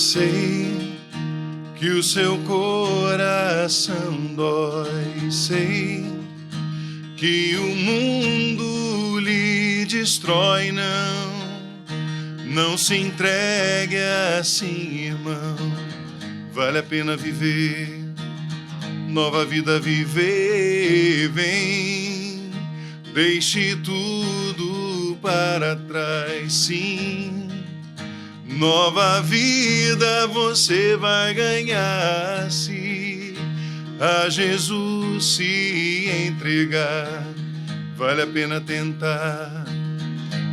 Sei que o seu coração dói, sei que o mundo lhe destrói, não se entregue assim, irmão, vale a pena viver, nova vida viver, vem, deixe tudo para trás, sim. Nova vida você vai ganhar se a Jesus se entregar. Vale a pena tentar,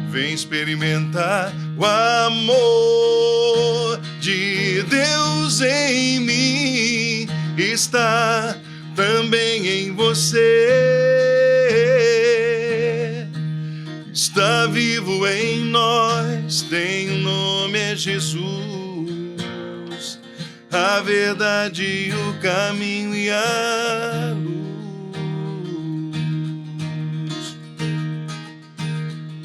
vem experimentar o amor de Deus em mim. Está também em você. Está vivo em nós, tem um nome, é Jesus, a verdade, o caminho e a luz.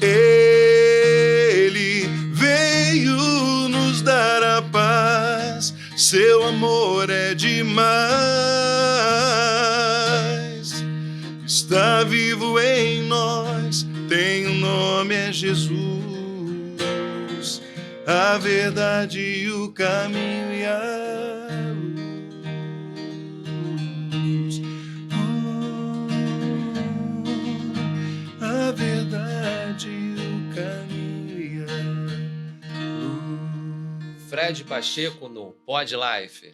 Ele veio nos dar a paz, seu amor é demais. Está vivo em nós, tem um nome, é Jesus, a verdade, o caminho e a luz. A verdade, o caminho e a luz. Fred Pacheco no Pod Life.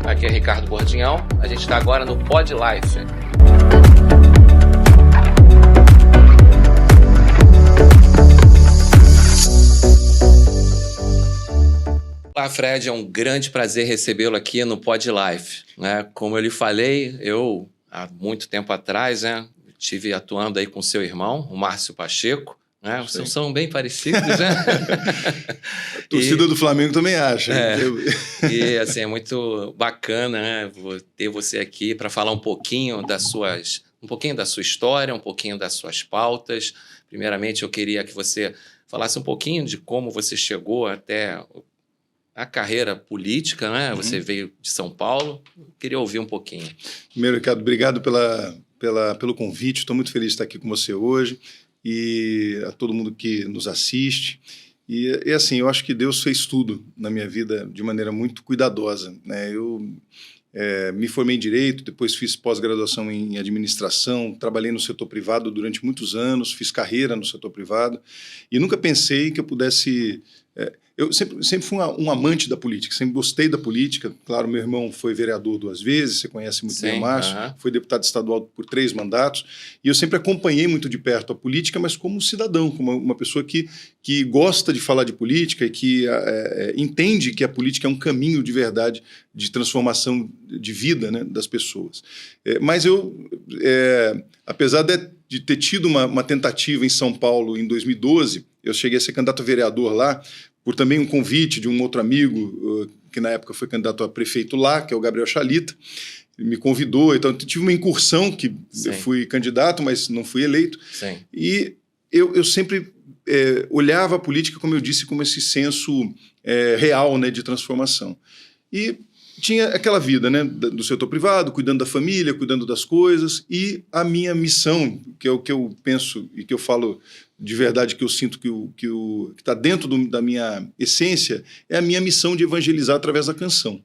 Aqui é Ricardo Bordinhão, a gente está agora no Pod Life. Olá, Fred, é um grande prazer recebê-lo aqui no Pod Life. Como eu lhe falei, eu, há muito tempo atrás, estive atuando aí com seu irmão, o Márcio Pacheco. Vocês são bem parecidos, né? A torcida do Flamengo também acha. E assim, é muito bacana, ter você aqui para falar um pouquinho da sua história, um pouquinho das suas pautas. Primeiramente, eu queria que você falasse um pouquinho de como você chegou até a carreira política, né? Você veio de São Paulo. Eu queria ouvir um pouquinho. Primeiro, Ricardo, obrigado pelo convite. Estou muito feliz de estar aqui com você hoje. E a todo mundo que nos assiste. E assim, eu acho que Deus fez tudo na minha vida de maneira muito cuidadosa, né? Eu me formei em Direito, depois fiz pós-graduação em Administração, trabalhei no setor privado durante muitos anos, fiz carreira no setor privado e nunca pensei que eu pudesse... Eu sempre fui um amante da política, sempre gostei da política. Claro, meu irmão foi vereador 2 vezes, você conhece muito bem o Márcio, foi deputado estadual por 3 mandatos, e eu sempre acompanhei muito de perto a política, mas como cidadão, como uma pessoa que gosta de falar de política e que entende que a política é um caminho de verdade de transformação de vida, né, das pessoas. Mas eu, apesar de ter tido uma tentativa em São Paulo em 2012, eu cheguei a ser candidato a vereador lá, por também um convite de um outro amigo, que na época foi candidato a prefeito lá, que é o Gabriel Chalita, me convidou, então eu tive uma incursão que eu fui candidato, mas não fui eleito. Sim. E eu sempre olhava a política, como eu disse, como esse senso real, né, de transformação. E tinha aquela vida, né, do setor privado, cuidando da família, cuidando das coisas, e a minha missão, que é o que eu penso e que eu falo de verdade, que eu sinto que está dentro da minha essência, é a minha missão de evangelizar através da canção.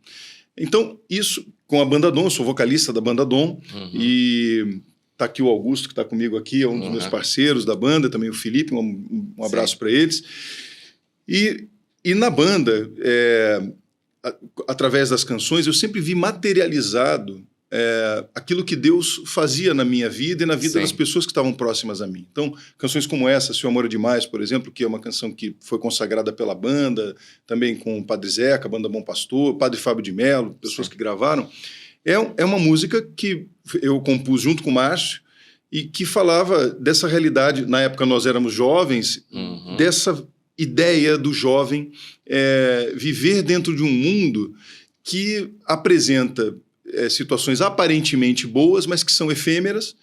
Então, isso com a Banda Dom, eu sou vocalista da Banda Dom, e está aqui o Augusto, que está comigo aqui, é um dos meus parceiros da banda, também o Felipe, um abraço para eles. E na banda, através das canções, eu sempre vi materializado aquilo que Deus fazia na minha vida e na vida das pessoas que estavam próximas a mim. Então, canções como essa, Se o Amor é Demais, por exemplo, que é uma canção que foi consagrada pela banda, também com o Padre Zeca, Banda Bom Pastor, Padre Fábio de Mello, pessoas que gravaram, é uma música que eu compus junto com o Márcio, e que falava dessa realidade. Na época nós éramos jovens, dessa ideia do jovem viver dentro de um mundo que apresenta situações aparentemente boas, mas que são efêmeras,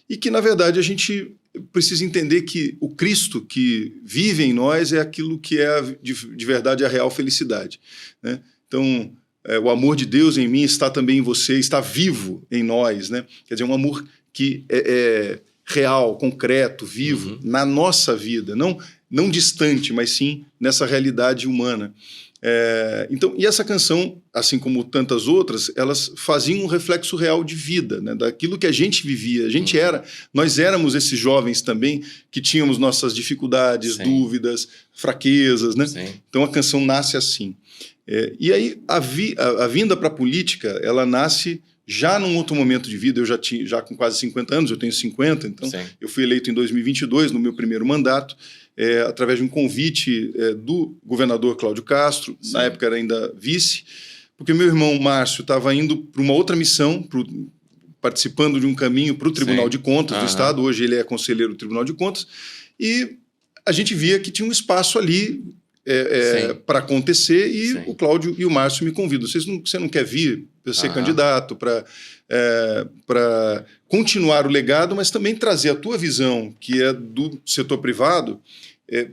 e que, na verdade, a gente precisa entender que o Cristo que vive em nós é aquilo que é, de verdade, a real felicidade, né? Então, o amor de Deus em mim está também em você, está vivo em nós, né? Quer dizer, um amor que é real, concreto, vivo, na nossa vida, não distante, mas sim nessa realidade humana. Então, e essa canção, assim como tantas outras, elas faziam um reflexo real de vida, né, daquilo que a gente vivia. Nós éramos esses jovens também que tínhamos nossas dificuldades, dúvidas, fraquezas, né? Então a canção nasce assim. E aí a vinda para a política, ela nasce já num outro momento de vida. Eu já com quase 50 anos, eu tenho 50, então eu fui eleito em 2022, no meu primeiro mandato, através de um convite do governador Cláudio Castro, na época era ainda vice, porque meu irmão Márcio estava indo para uma outra missão, participando de um caminho para o Tribunal de Contas do Estado. Hoje ele é conselheiro do Tribunal de Contas, e a gente via que tinha um espaço ali para acontecer, e o Cláudio e o Márcio me convidam. Você não quer vir para ser candidato, para continuar o legado, mas também trazer a tua visão, que é do setor privado,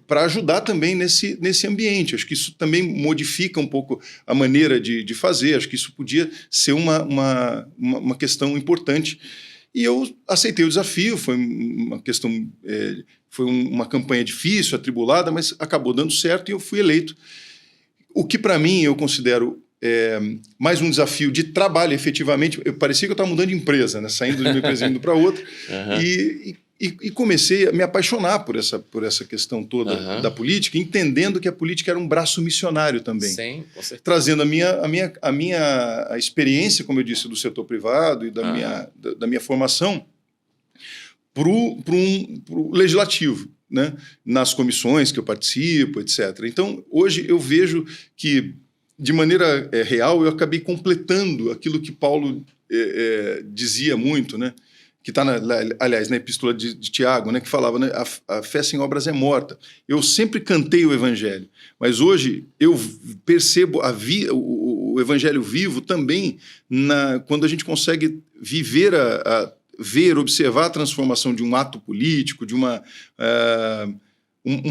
para ajudar também nesse ambiente. Acho que isso também modifica um pouco a maneira de fazer. Acho que isso podia ser uma questão importante. E eu aceitei o desafio. Foi uma questão, foi uma campanha difícil, atribulada, mas acabou dando certo e eu fui eleito. O que, para mim, eu considero mais um desafio de trabalho, efetivamente. Parecia que eu estava mudando de empresa, né? Saindo de uma empresa e indo para outra. E comecei a me apaixonar por essa questão toda da política, entendendo que a política era um braço missionário também. Sim, com certeza. Trazendo a minha experiência, como eu disse, do setor privado e da minha formação para o legislativo, né? Nas comissões que eu participo, etc. Então, hoje eu vejo que, de maneira real, eu acabei completando aquilo que Paulo dizia muito, né? Que está, aliás, na epístola de Tiago, né, que falava, né, a fé sem obras é morta. Eu sempre cantei o evangelho, mas hoje eu percebo o evangelho vivo também quando a gente consegue viver, ver, observar a transformação de um ato político, de uma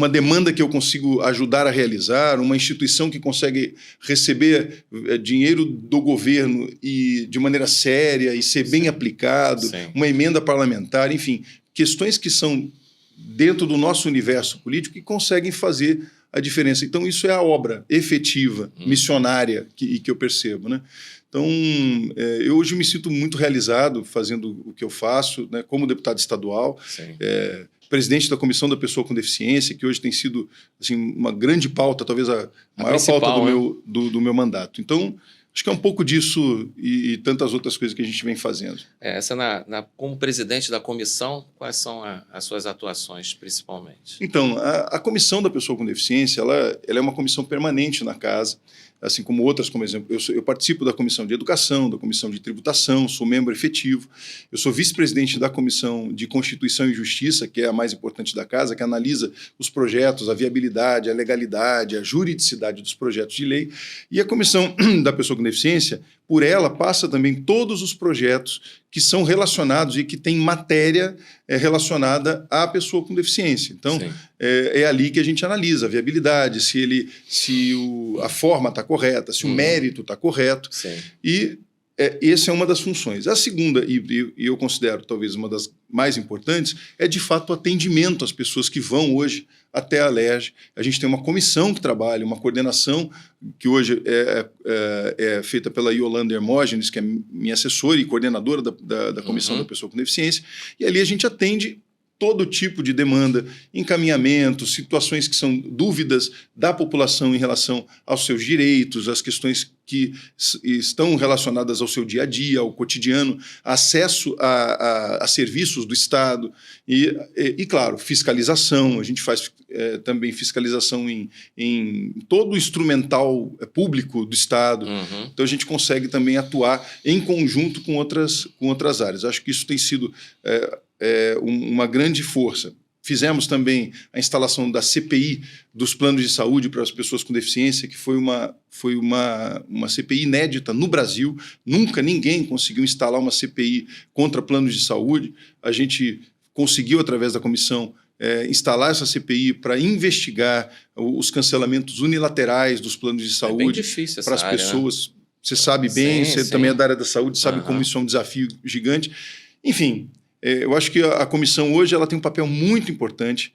demanda que eu consigo ajudar a realizar, uma instituição que consegue receber dinheiro do governo e de maneira séria e ser bem aplicado, uma emenda parlamentar, enfim, questões que são dentro do nosso universo político e conseguem fazer a diferença. Então, isso é a obra efetiva, missionária, que eu percebo, né? Então, eu hoje me sinto muito realizado fazendo o que eu faço, né, como deputado estadual, presidente da Comissão da Pessoa com Deficiência, que hoje tem sido, assim, uma grande pauta, talvez a maior pauta do meu mandato. Então, acho que é um pouco disso e tantas outras coisas que a gente vem fazendo. Como presidente da comissão, quais são as suas atuações, principalmente? Então, a Comissão da Pessoa com Deficiência, ela é uma comissão permanente na casa, assim como outras, como exemplo, eu participo da Comissão de Educação, da Comissão de Tributação, sou membro efetivo, eu sou vice-presidente da Comissão de Constituição e Justiça, que é a mais importante da casa, que analisa os projetos, a viabilidade, a legalidade, a juridicidade dos projetos de lei, e a Comissão da Pessoa com Deficiência, por ela, passa também todos os projetos que são relacionados e que têm matéria relacionada à pessoa com deficiência. Então, é ali que a gente analisa a viabilidade, se a forma está correta, se o mérito está correto. E essa é uma das funções. A segunda, e eu considero talvez uma das mais importantes, é de fato o atendimento às pessoas que vão hoje até a LERJ. A gente tem uma comissão que trabalha, uma coordenação que hoje é feita pela Yolanda Hermógenes, que é minha assessora e coordenadora da Comissão da Pessoa com Deficiência, e ali a gente atende todo tipo de demanda, encaminhamento, situações que são dúvidas da população em relação aos seus direitos, às questões que estão relacionadas ao seu dia a dia, ao cotidiano, acesso a serviços do Estado e, claro, fiscalização. A gente faz também fiscalização em todo o instrumental público do Estado. Então, a gente consegue também atuar em conjunto com outras áreas. Acho que isso tem sido uma grande força. Fizemos também a instalação da CPI dos planos de saúde para as pessoas com deficiência, que foi uma CPI inédita no Brasil. Nunca ninguém conseguiu instalar uma CPI contra planos de saúde. A gente conseguiu, através da comissão, instalar essa CPI para investigar os cancelamentos unilaterais dos planos de saúde. É bem difícil para as pessoas. Né? Você sabe bem, você também é da área da saúde, sabe como isso é um desafio gigante. Enfim, eu acho que a comissão hoje ela tem um papel muito importante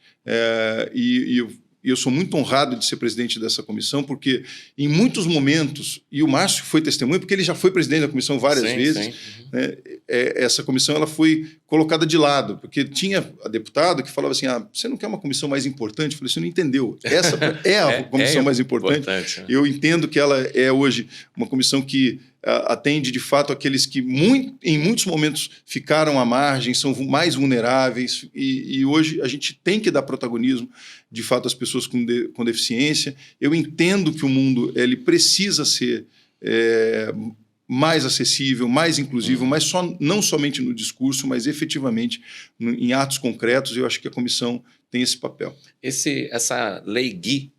e eu sou muito honrado de ser presidente dessa comissão, porque em muitos momentos, e o Márcio foi testemunha, porque ele já foi presidente da comissão várias vezes, né, essa comissão ela foi colocada de lado, porque tinha a deputada que falava assim, você não quer uma comissão mais importante? Eu falei, você não entendeu, essa é a comissão mais importante. Eu entendo que ela é hoje uma comissão que atende, de fato, aqueles que em muitos momentos ficaram à margem, são mais vulneráveis, e hoje a gente tem que dar protagonismo, de fato, às pessoas com deficiência. Eu entendo que o mundo ele precisa ser mais acessível, mais inclusivo, mas não somente no discurso, mas efetivamente em atos concretos. Eu acho que a comissão tem esse papel. Essa lei Gui,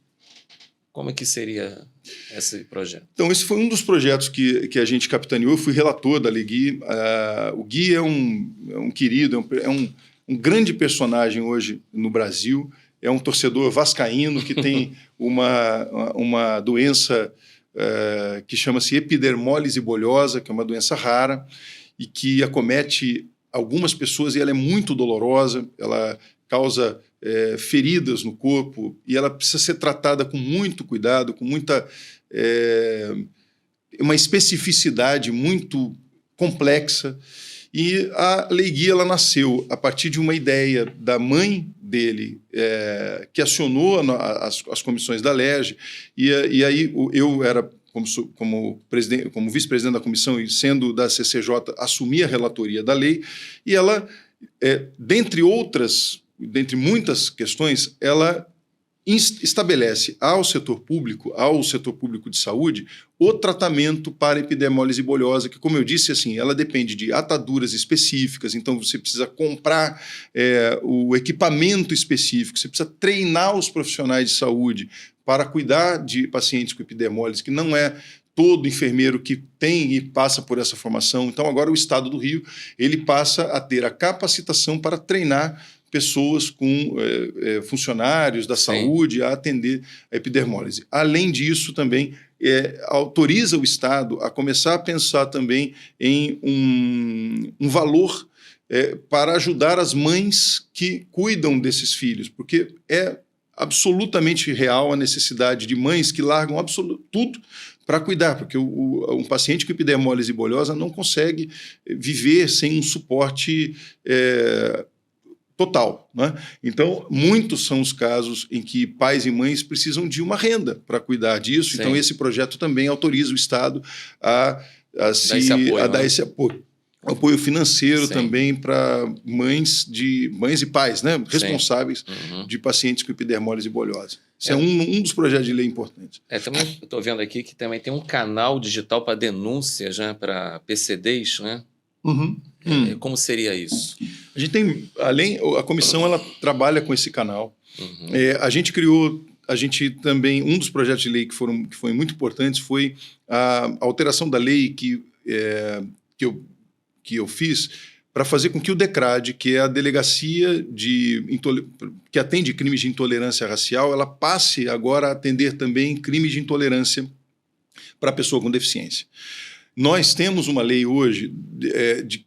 como é que seria esse projeto? Então, esse foi um dos projetos que a gente capitaneou. Eu fui relator da Lei Gui. O Gui é um querido, é um grande personagem hoje no Brasil. É um torcedor vascaíno que tem uma doença que chama-se epidermólise bolhosa, que é uma doença rara e que acomete algumas pessoas, e ela é muito dolorosa, ela causa feridas no corpo, e ela precisa ser tratada com muito cuidado, com uma especificidade muito complexa. E a Lei Gui ela nasceu a partir de uma ideia da mãe dele, que acionou as comissões da LERJ, e aí eu era, como vice-presidente da comissão, e sendo da CCJ, assumi a relatoria da lei, e ela, dentre muitas questões, ela estabelece ao setor público de saúde, o tratamento para epidermólise bolhosa, que, como eu disse, assim, ela depende de ataduras específicas, então você precisa comprar o equipamento específico, você precisa treinar os profissionais de saúde para cuidar de pacientes com epidermólise, que não é todo enfermeiro que tem e passa por essa formação. Então, agora o Estado do Rio ele passa a ter a capacitação para treinar pessoas com funcionários da saúde a atender a epidermólise. Além disso, também autoriza o Estado a começar a pensar também em um valor para ajudar as mães que cuidam desses filhos, porque é absolutamente real a necessidade de mães que largam tudo para cuidar, porque um paciente com epidermólise bolhosa não consegue viver sem um suporte total, né? Então, muitos são os casos em que pais e mães precisam de uma renda para cuidar disso. Sim. Então, esse projeto também autoriza o Estado a dar esse apoio financeiro. Sim. Também para mães e pais, né, responsáveis de pacientes com epidermólise bolhosa. Isso é um dos projetos de lei importantes. Também estou vendo aqui que também tem um canal digital para denúncias, né, para PCDs, né? Como seria isso? A gente tem, a comissão ela trabalha com esse canal. A gente também, um dos projetos de lei que foi muito importantes foi a alteração da lei que eu fiz para fazer com que o DECRAD, que é a delegacia que atende crimes de intolerância racial, ela passe agora a atender também crimes de intolerância para a pessoa com deficiência. Nós temos uma lei hoje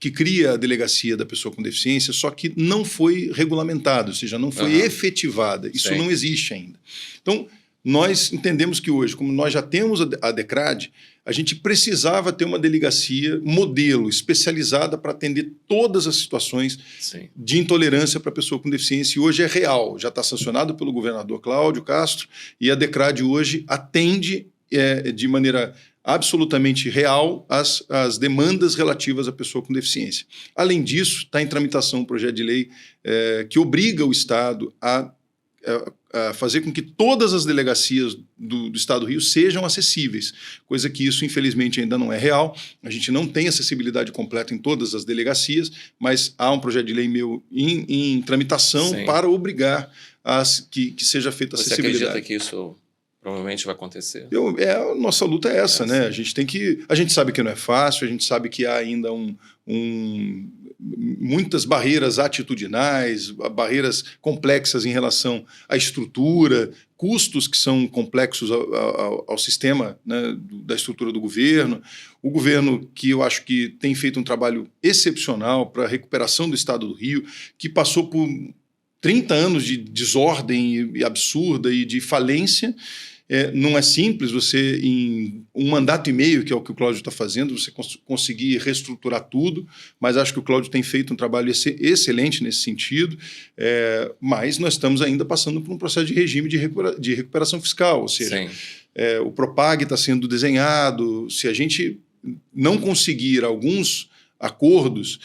que cria a delegacia da pessoa com deficiência, só que não foi regulamentada, ou seja, não foi efetivada. Isso não existe ainda. Então, nós entendemos que hoje, como nós já temos a DECRAD, a gente precisava ter uma delegacia modelo, especializada para atender todas as situações de intolerância para a pessoa com deficiência. E hoje é real, já está sancionado pelo governador Cláudio Castro, e a DECRAD hoje atende de maneira absolutamente real as demandas relativas à pessoa com deficiência. Além disso, está em tramitação um projeto de lei que obriga o Estado a fazer com que todas as delegacias do Estado do Rio sejam acessíveis, coisa que isso, infelizmente, ainda não é real. A gente não tem acessibilidade completa em todas as delegacias, mas há um projeto de lei meu em tramitação Sim. para obrigar que seja feita Você acessibilidade. acredita que isso provavelmente vai acontecer? A nossa luta é essa, né? A gente sabe que não é fácil, a gente sabe que há ainda muitas barreiras atitudinais, barreiras complexas em relação à estrutura, custos que são complexos ao sistema, né, da estrutura do governo. O governo, que eu acho que tem feito um trabalho excepcional para a recuperação do Estado do Rio, que passou por 30 anos de desordem absurda e de falência. Não é simples você, em um mandato e meio, que é o que o Cláudio está fazendo, você conseguir reestruturar tudo, mas acho que o Cláudio tem feito um trabalho excelente nesse sentido, mas nós estamos ainda passando por um processo de regime de recuperação fiscal, ou seja, o Propag está sendo desenhado. Se a gente não conseguir alguns acordos,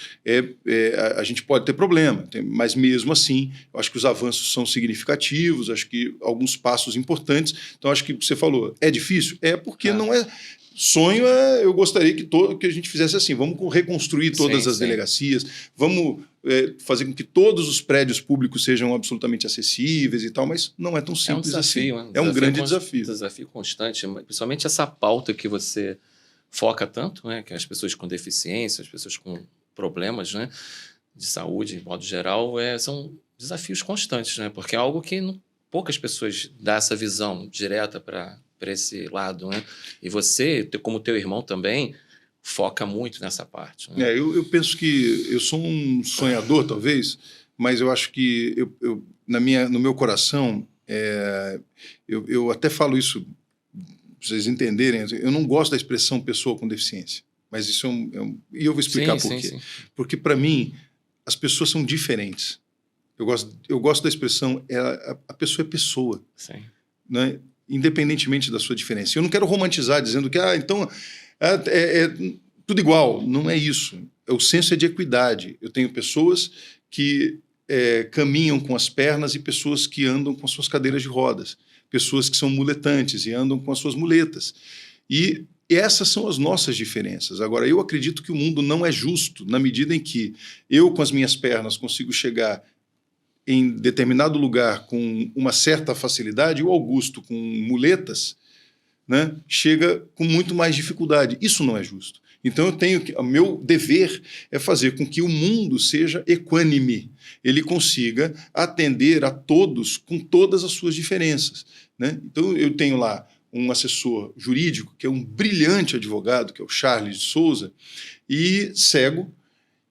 a gente pode ter problema, mas mesmo assim, eu acho que os avanços são significativos, acho que alguns passos importantes. Então, acho que você falou, é difícil? Porque não é... Sonho eu gostaria que a gente fizesse assim, vamos reconstruir todas as delegacias, vamos fazer com que todos os prédios públicos sejam absolutamente acessíveis e tal, mas não é tão simples assim. É um grande desafio. Desafio constante, principalmente essa pauta que você foca tanto, né, que as pessoas com deficiência, as pessoas com problemas, né, de saúde, de modo geral, são desafios constantes, né, porque é algo que poucas pessoas dão essa visão direta para esse lado, né, e você, como teu irmão também, foca muito nessa parte. Né? Eu penso que eu sou um sonhador, talvez, mas eu acho que no meu coração, eu até falo isso para vocês entenderem, eu não gosto da expressão pessoa com deficiência, mas isso e eu vou explicar por quê. Sim. Porque, para mim, as pessoas são diferentes. Eu gosto da expressão, a pessoa é pessoa, né? Independentemente da sua diferença. Eu não quero romantizar dizendo que, então, é tudo igual. Não é isso. O senso é de equidade. Eu tenho pessoas que caminham com as pernas e pessoas que andam com suas cadeiras de rodas. Pessoas que são muletantes e andam com as suas muletas. E essas são as nossas diferenças. Agora, eu acredito que o mundo não é justo na medida em que eu, com as minhas pernas, consigo chegar em determinado lugar com uma certa facilidade, e o Augusto, com muletas, né, chega com muito mais dificuldade. Isso não é justo. Então, o meu dever é fazer com que o mundo seja equânime, ele consiga atender a todos com todas as suas diferenças. Né? Então, eu tenho lá um assessor jurídico, que é um brilhante advogado, que é o Charles de Souza, e cego,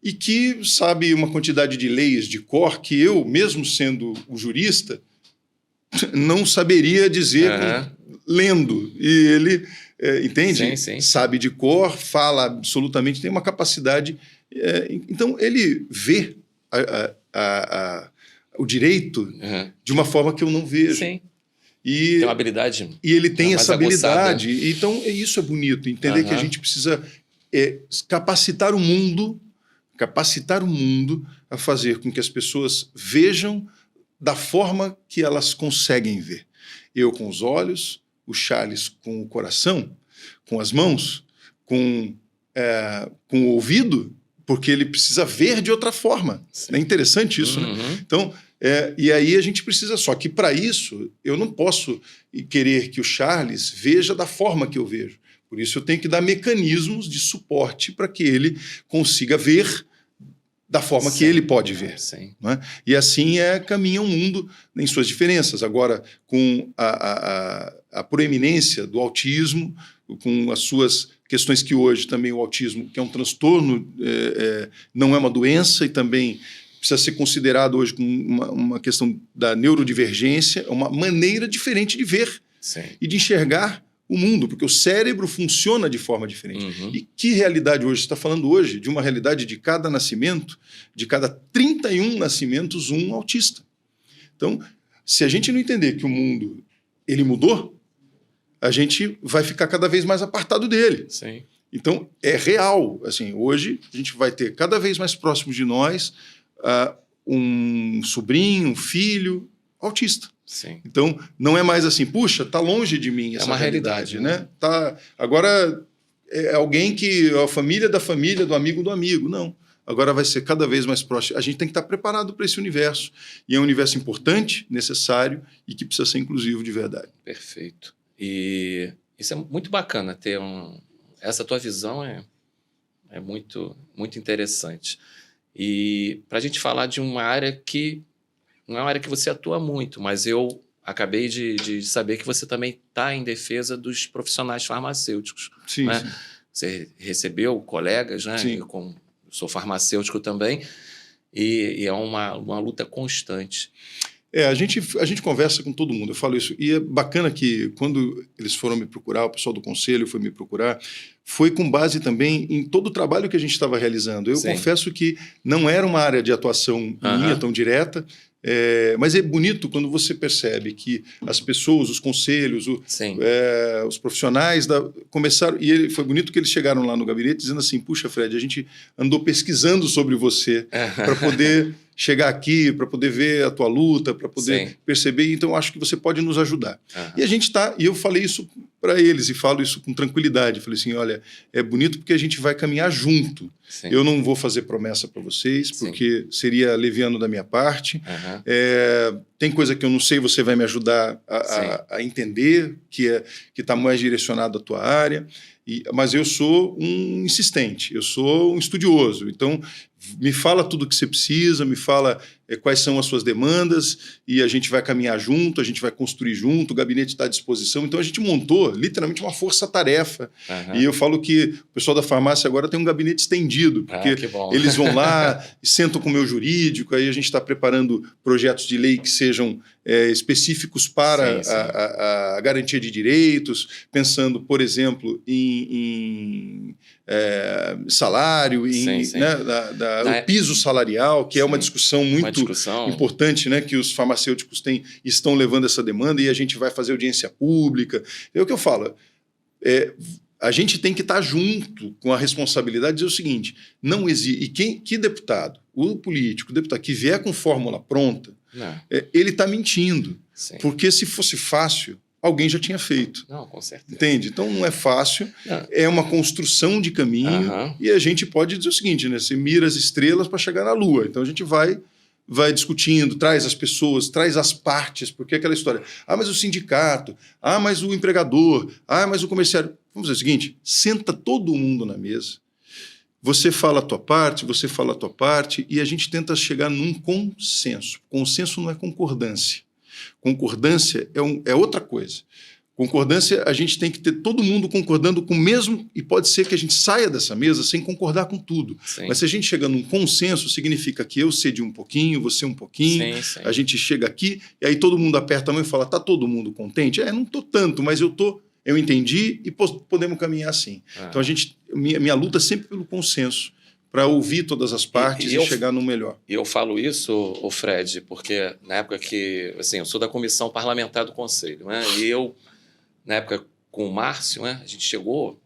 e que sabe uma quantidade de leis de cor que eu, mesmo sendo o jurista, não saberia dizer lendo. E ele... entende? Sim. Sabe de cor, fala absolutamente, tem uma capacidade. Então, ele vê o direito de uma forma que eu não vejo. Sim. Tem uma habilidade. E ele tem essa habilidade. Aguçada. Então, isso é bonito, entender que a gente precisa capacitar o mundo a fazer com que as pessoas vejam da forma que elas conseguem ver. Eu com os olhos, o Charles com o coração, com as mãos, com o ouvido, porque ele precisa ver de outra forma. Sim. É interessante isso, né? Então, e aí a gente precisa... Só que, para isso, eu não posso querer que o Charles veja da forma que eu vejo. Por isso, eu tenho que dar mecanismos de suporte para que ele consiga ver da forma que ele pode ver. Né? E assim caminha o mundo em suas diferenças. Agora, com a proeminência do autismo, com as suas questões que hoje também o autismo, que é um transtorno, não é uma doença e também precisa ser considerado hoje como uma questão da neurodivergência, uma maneira diferente de ver e de enxergar o mundo, porque o cérebro funciona de forma diferente. E que realidade hoje? Você está falando hoje de uma realidade de cada nascimento, de cada 31 nascimentos, um autista. Então, se a gente não entender que o mundo ele mudou, a gente vai ficar cada vez mais apartado dele. Sim. Então, é real. Assim, hoje, a gente vai ter cada vez mais próximo de nós um sobrinho, um filho, autista. Sim. Então, não é mais assim, puxa, está longe de mim essa uma realidade, né? Agora, é alguém que é a família, do amigo. Não. Agora vai ser cada vez mais próximo. A gente tem que estar preparado para esse universo. E é um universo importante, necessário e que precisa ser inclusivo de verdade. Perfeito. E isso é muito bacana, ter essa tua visão é muito, muito interessante. E para a gente falar de uma área que não é uma área que você atua muito, mas eu acabei de saber que você também está em defesa dos profissionais farmacêuticos. Sim, né? sim. Você recebeu colegas, né? Sim. Eu sou farmacêutico também, e é uma luta constante. A gente conversa com todo mundo, eu falo isso. E é bacana que quando eles foram me procurar, o pessoal do conselho foi me procurar, foi com base também em todo o trabalho que a gente estava realizando. Eu confesso que não era uma área de atuação minha tão direta, mas é bonito quando você percebe que as pessoas, os conselhos, os profissionais começaram... E foi bonito que eles chegaram lá no gabinete dizendo assim, puxa, Fred, a gente andou pesquisando sobre você para poder... chegar aqui, para poder ver a tua luta, para poder perceber, então acho que você pode nos ajudar. E a gente e eu falei isso para eles, e falo isso com tranquilidade, falei assim, olha, é bonito porque a gente vai caminhar junto. Eu não vou fazer promessa para vocês, porque seria leviano da minha parte. Tem coisa que eu não sei, você vai me ajudar a entender, que está mais direcionado à tua área. Mas eu sou um insistente, eu sou um estudioso. Então, me fala tudo o que você precisa, me fala quais são as suas demandas, e a gente vai caminhar junto, a gente vai construir junto, o gabinete está à disposição. Então, a gente montou literalmente uma força-tarefa. E eu falo que o pessoal da farmácia agora tem um gabinete estendido, porque eles vão lá e sentam com o meu jurídico, aí a gente está preparando projetos de lei que sejam específicos para a garantia de direitos, pensando, por exemplo, em salário, o piso salarial, que é uma discussão muito importante, né, que os farmacêuticos estão levando essa demanda, e a gente vai fazer audiência pública. É o que eu falo, a gente tem que estar junto com a responsabilidade de dizer o seguinte, não existe, e que deputado, o deputado que vier com fórmula pronta, ele está mentindo, porque se fosse fácil, alguém já tinha feito. Não, com certeza. Entende? Então não é fácil, é uma construção de caminho, e a gente pode dizer o seguinte, né? Você mira as estrelas para chegar na Lua. Então a gente vai discutindo, traz as pessoas, traz as partes, porque é aquela história, mas o sindicato, mas o empregador, mas o comerciário. Vamos dizer o seguinte, senta todo mundo na mesa, você fala a tua parte, você fala a tua parte, e a gente tenta chegar num consenso. Consenso não é concordância. Concordância é outra coisa. Concordância, a gente tem que ter todo mundo concordando com o mesmo, e pode ser que a gente saia dessa mesa sem concordar com tudo. Mas se a gente chega num consenso, significa que eu cedi um pouquinho, você um pouquinho, a gente chega aqui, e aí todo mundo aperta a mão e fala, tá todo mundo contente? Não estou tanto, mas eu entendi e podemos caminhar assim. Então, minha luta é sempre pelo consenso, para ouvir todas as partes e chegar no melhor. E eu falo isso, Fred, porque na época que... Assim, eu sou da comissão parlamentar do Conselho, né? E eu, na época com o Márcio, né, a gente chegou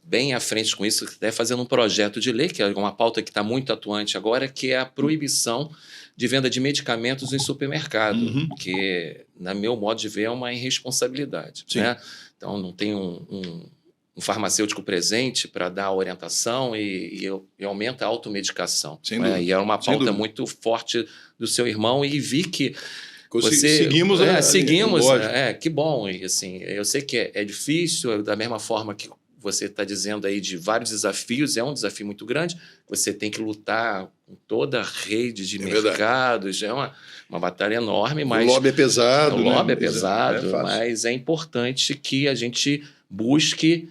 bem à frente com isso, até fazendo um projeto de lei, que é uma pauta que está muito atuante agora, que é a proibição de venda de medicamentos em supermercado, que, na meu modo de ver, é uma irresponsabilidade. Né? Então, não tem um farmacêutico presente para dar orientação e aumenta a automedicação. Né? E é uma pauta muito forte do seu irmão, e vi que seguimos, que bom. E, assim, eu sei que é difícil, da mesma forma que você está dizendo aí de vários desafios, é um desafio muito grande, você tem que lutar com toda a rede de mercados, é uma batalha enorme, mas... O lobby é pesado. O lobby é pesado, mas é importante que a gente busque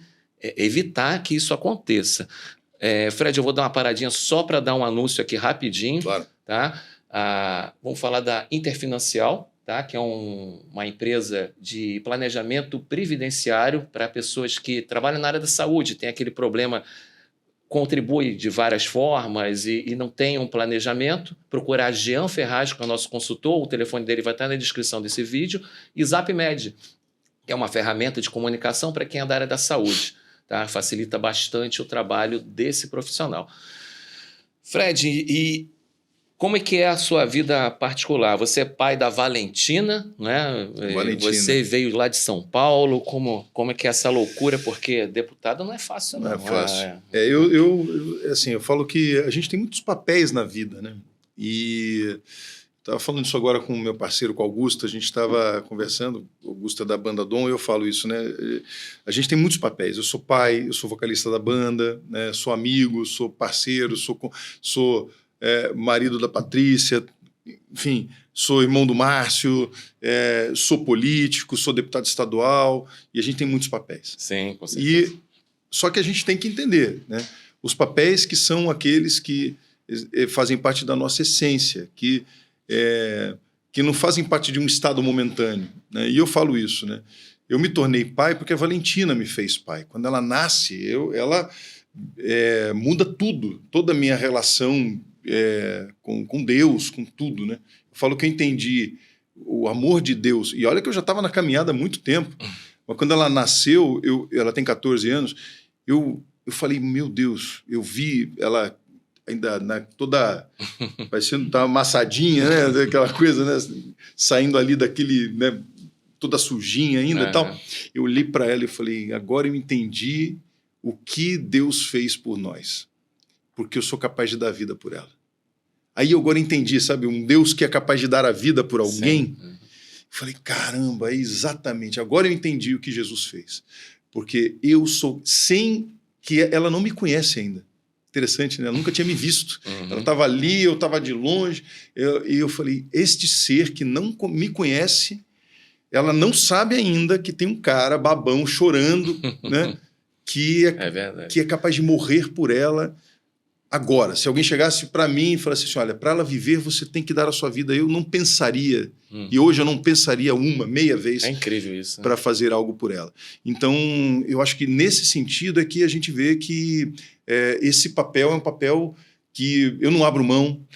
evitar que isso aconteça. Fred, eu vou dar uma paradinha só para dar um anúncio aqui rapidinho. Claro. Tá? Vamos falar da Interfinancial, tá? Que é uma empresa de planejamento previdenciário para pessoas que trabalham na área da saúde, tem aquele problema, contribui de várias formas e não tem um planejamento. Procurar Jean Ferraz, que é o nosso consultor, o telefone dele vai estar na descrição desse vídeo, e ZapMed, que é uma ferramenta de comunicação para quem é da área da saúde. Tá? Facilita bastante o trabalho desse profissional. Fred, e Como é que é a sua vida particular? Você é pai da Valentina, né? Valentina. Você veio lá de São Paulo. Como é que é essa loucura? Porque deputado não é fácil, não. Não é fácil. Assim, eu falo que a gente tem muitos papéis na vida, né? E estava falando isso agora com o meu parceiro, com o Augusto, a gente estava conversando, o Augusto é da banda Dom, e eu falo isso, né? A gente tem muitos papéis. Eu sou pai, eu sou vocalista da banda, né? Sou amigo, sou parceiro, sou marido da Patrícia, enfim, sou irmão do Márcio, sou político, sou deputado estadual, e a gente tem muitos papéis. Sim, com certeza. Só que a gente tem que entender, né? Os papéis que são aqueles que fazem parte da nossa essência, que não fazem parte de um estado momentâneo, né? E eu falo isso, né? Eu me tornei pai porque a Valentina me fez pai. Quando ela nasce, ela muda tudo, toda a minha relação com Deus, com tudo, né? Eu falo que eu entendi o amor de Deus, e olha que eu já estava na caminhada há muito tempo, mas quando ela nasceu, ela tem 14 anos, eu falei, meu Deus, eu vi ela ainda toda parecendo tá amassadinha, né? Aquela coisa, né? Saindo ali daquele, né? Toda sujinha ainda e tal. Eu olhei para ela e falei, agora eu entendi o que Deus fez por nós, porque eu sou capaz de dar vida por ela. Aí eu agora entendi, sabe, um Deus que é capaz de dar a vida por alguém. Sim. Falei, caramba, é exatamente, agora eu entendi o que Jesus fez, porque eu sou, sem que ela não me conhece ainda. Interessante, né? Ela nunca tinha me visto. Ela estava ali, eu estava de longe, e eu falei, este ser que não me conhece, ela não sabe ainda que tem um cara babão chorando, né? que é capaz de morrer por ela agora. Se alguém chegasse para mim e falasse assim, olha, para ela viver, você tem que dar a sua vida. Eu não pensaria, e hoje eu não pensaria meia vez para fazer algo por ela. Então, eu acho que nesse sentido é que a gente vê que esse papel é um papel que eu não abro mão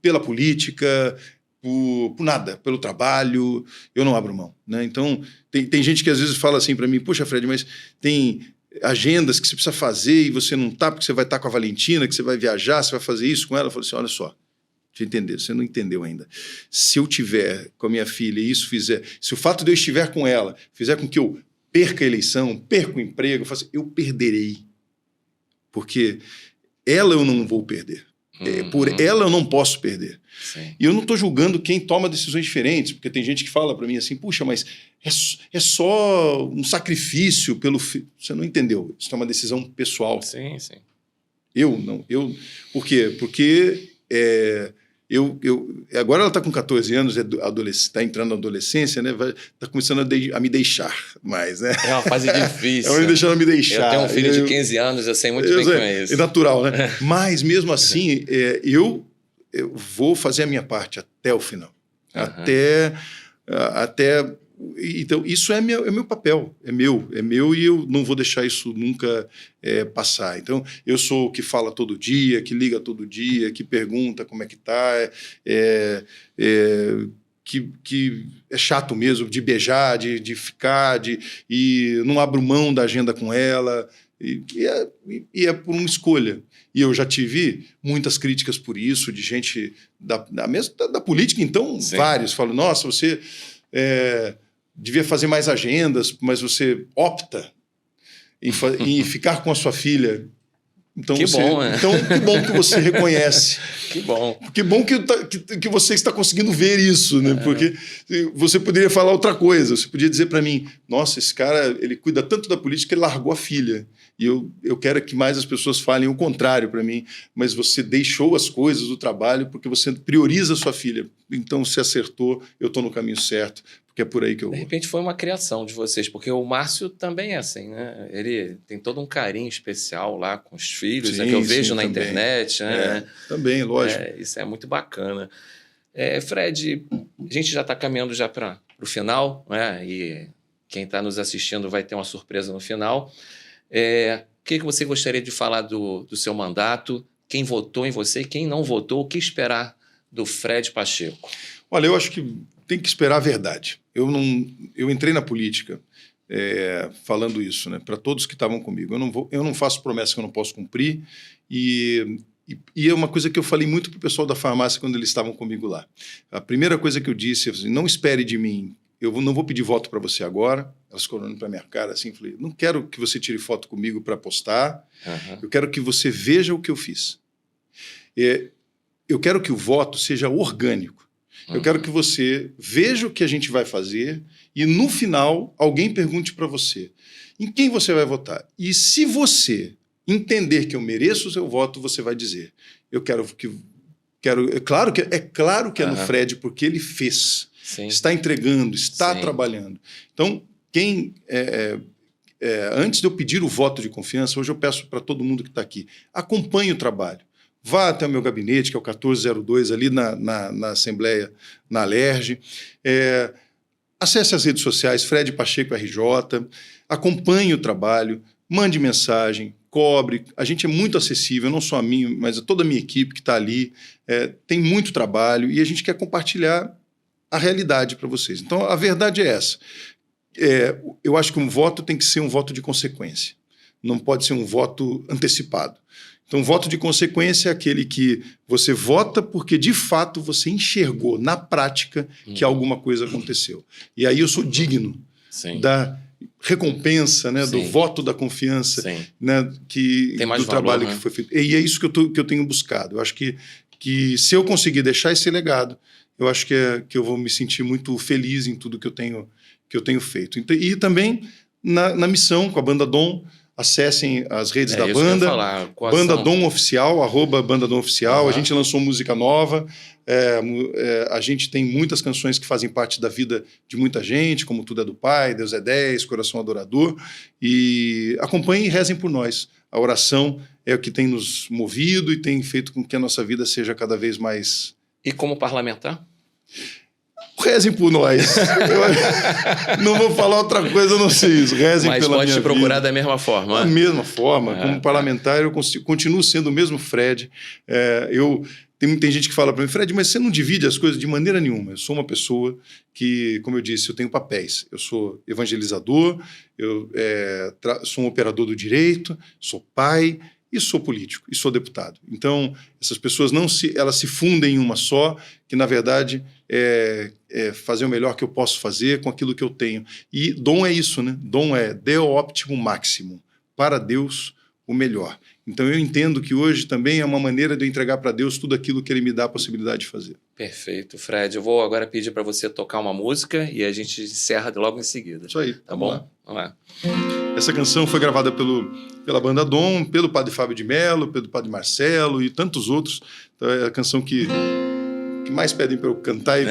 pela política, por nada, pelo trabalho, eu não abro mão, né? Então, tem gente que às vezes fala assim para mim, puxa, Fred, mas tem agendas que você precisa fazer e você não está, porque você vai estar com a Valentina, que você vai viajar, você vai fazer isso com ela. Eu falei assim, olha só, deixa eu entender, você não entendeu ainda. Se eu tiver com a minha filha e isso fizer, se o fato de eu estiver com ela fizer com que eu perca a eleição, perca o emprego, eu perderei. Porque ela eu não vou perder. Por ela eu não posso perder. Sim. E eu não estou julgando quem toma decisões diferentes, porque tem gente que fala para mim assim, puxa, mas é só um sacrifício pelo filho. Você não entendeu, isso é uma decisão pessoal. Sim, sim. Por quê? Porque agora ela está com 14 anos, está entrando na adolescência, né? Está começando a me deixar mais, né? É uma fase difícil. Ela deixando me deixar. Eu tenho um filho de 15 anos, eu sei muito bem como é isso. É natural, né? Mas, mesmo assim, eu vou fazer a minha parte até o final. Até então, isso é meu papel, é meu e eu não vou deixar isso nunca passar. Então, eu sou o que fala todo dia, que liga todo dia, que pergunta como é que está, que é chato mesmo de beijar, de ficar, e não abro mão da agenda com ela, e é por uma escolha. E eu já tive muitas críticas por isso, de gente da política, então, sim, vários falam, nossa, você devia fazer mais agendas, mas você opta em ficar com a sua filha. Então, bom, né? Então, que bom que você reconhece. Que bom. Que bom que você está conseguindo ver isso, né? Porque você poderia falar outra coisa. Você podia dizer para mim, nossa, esse cara, ele cuida tanto da política que ele largou a filha. E eu quero que mais as pessoas falem o contrário para mim. Mas você deixou as coisas do trabalho porque você prioriza a sua filha. Então, se acertou, eu estou no caminho certo. Que é por aí que eu vou. De repente foi uma criação de vocês, porque o Márcio também é assim, né? Ele tem todo um carinho especial lá com os filhos, sim, né? Que eu vejo na também. Internet, né? Também, lógico. Isso é muito bacana. Fred, a gente já está caminhando já para o final, né? E quem está nos assistindo vai ter uma surpresa no final. O que você gostaria de falar do seu mandato? Quem votou em você, quem não votou, o que esperar do Fred Pacheco? Olha, eu acho que tem que esperar a verdade. Eu entrei na política falando isso, né, para todos que estavam comigo. Eu não faço promessa que eu não posso cumprir, e E é uma coisa que eu falei muito para o pessoal da farmácia quando eles estavam comigo lá. A primeira coisa que eu disse, assim, não espere de mim, não vou pedir voto para você agora. Elas ficaram olhando para minha cara assim, falei, não quero que você tire foto comigo para postar, eu quero que você veja o que eu fiz. Eu quero que o voto seja orgânico. Eu quero que você veja o que a gente vai fazer e, no final, alguém pergunte para você em quem você vai votar. E se você entender que eu mereço o seu voto, você vai dizer, eu quero que... É claro que é no Fred, porque ele fez. Sim. Está entregando, está trabalhando. Então, antes de eu pedir o voto de confiança, hoje eu peço para todo mundo que está aqui, acompanhe o trabalho. Vá até o meu gabinete, que é o 1402, ali na Assembleia, na Alerj. Acesse as redes sociais, Fred Pacheco RJ, acompanhe o trabalho, mande mensagem, cobre. A gente é muito acessível, não só a mim, mas a toda a minha equipe que está ali. Tem muito trabalho e a gente quer compartilhar a realidade para vocês. Então, a verdade é essa. Eu acho que um voto tem que ser um voto de consequência. Não pode ser um voto antecipado. Então, voto de consequência é aquele que você vota porque, de fato, você enxergou na prática que alguma coisa aconteceu. E aí eu sou digno da recompensa, né, do voto da confiança, né, do trabalho que foi feito. E é isso que eu tenho buscado. Eu acho que se eu conseguir deixar esse legado, eu acho que eu vou me sentir muito feliz em tudo que eu tenho feito. E também na missão com a Banda Dom. Acessem as redes da banda, Banda Dom Oficial, @Banda Dom Oficial. A gente lançou música nova, a gente tem muitas canções que fazem parte da vida de muita gente, como Tudo é do Pai, Deus é 10, Coração Adorador. E acompanhem e rezem por nós. A oração é o que tem nos movido e tem feito com que a nossa vida seja cada vez mais... E como parlamentar? Rezem por nós. Eu não vou falar outra coisa, eu não sei isso. Rezem pela minha vida. Mas pode te procurar da mesma forma. Da mesma forma. Como parlamentar, eu continuo sendo o mesmo Fred. Tem gente que fala para mim, Fred, mas você não divide as coisas de maneira nenhuma. Eu sou uma pessoa que, como eu disse, eu tenho papéis. Eu sou evangelizador, eu sou um operador do direito, sou pai... E sou político, e sou deputado. Então, essas pessoas elas se fundem em uma só, que, na verdade, é fazer o melhor que eu posso fazer com aquilo que eu tenho. E dom é isso, né? Dom é Deo optimum maximum, para Deus o melhor. Então, eu entendo que hoje também é uma maneira de eu entregar para Deus tudo aquilo que Ele me dá a possibilidade de fazer. Perfeito, Fred. Eu vou agora pedir para você tocar uma música e a gente encerra logo em seguida. Isso aí. Tá bom? Vamos lá. Essa canção foi gravada pela Banda Dom, pelo Padre Fábio de Mello, pelo Padre Marcelo e tantos outros. Então, é a canção que mais pedem para eu cantar e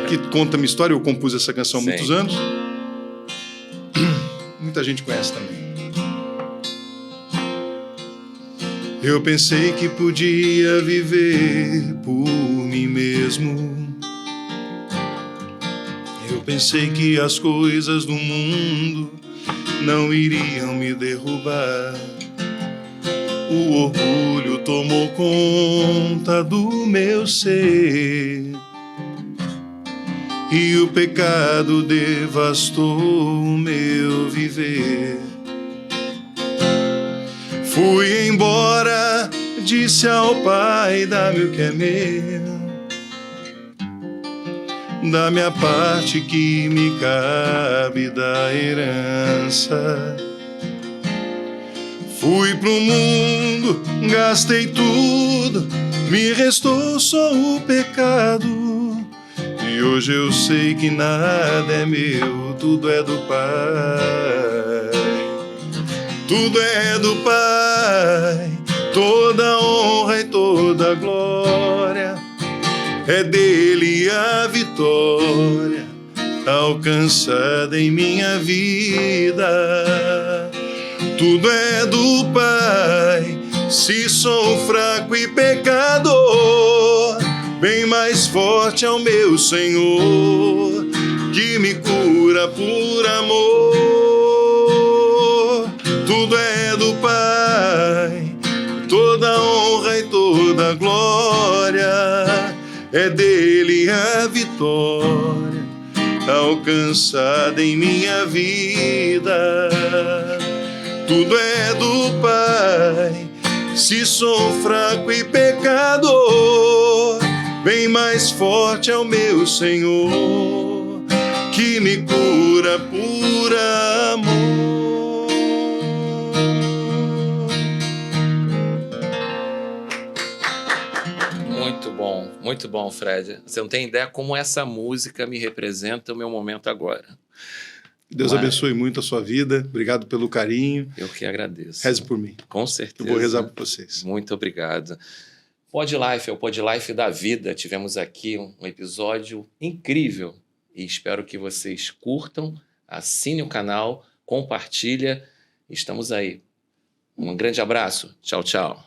que conta a minha história. Eu compus essa canção há muitos anos. Muita gente conhece também. Eu pensei que podia viver por mim mesmo. Eu pensei que as coisas do mundo não iriam me derrubar. O orgulho tomou conta do meu ser e o pecado devastou o meu viver. Fui embora, disse ao Pai, dá-me o que é meu, da minha parte que me cabe da herança. Fui pro mundo, gastei tudo, me restou só o pecado. E hoje eu sei que nada é meu, tudo é do Pai. Tudo é do Pai, toda honra e toda glória. É dele a vitória alcançada em minha vida. Tudo é do Pai, se sou fraco e pecador, bem mais forte é o meu Senhor, que me cura por amor. Tudo é do Pai, toda honra e toda glória. É dele a vitória alcançada em minha vida. Tudo é do Pai, Se sou fraco e pecador, bem mais forte é o meu Senhor, que me cura por amor. Muito bom, Fred. Você não tem ideia como essa música me representa o meu momento agora. Deus abençoe muito a sua vida. Obrigado pelo carinho. Eu que agradeço. Reze por mim. Com certeza. Eu vou rezar por vocês. Muito obrigado. PodLife é o PodLife da vida. Tivemos aqui um episódio incrível e espero que vocês curtam, assinem o canal, compartilha. Estamos aí. Um grande abraço. Tchau, tchau.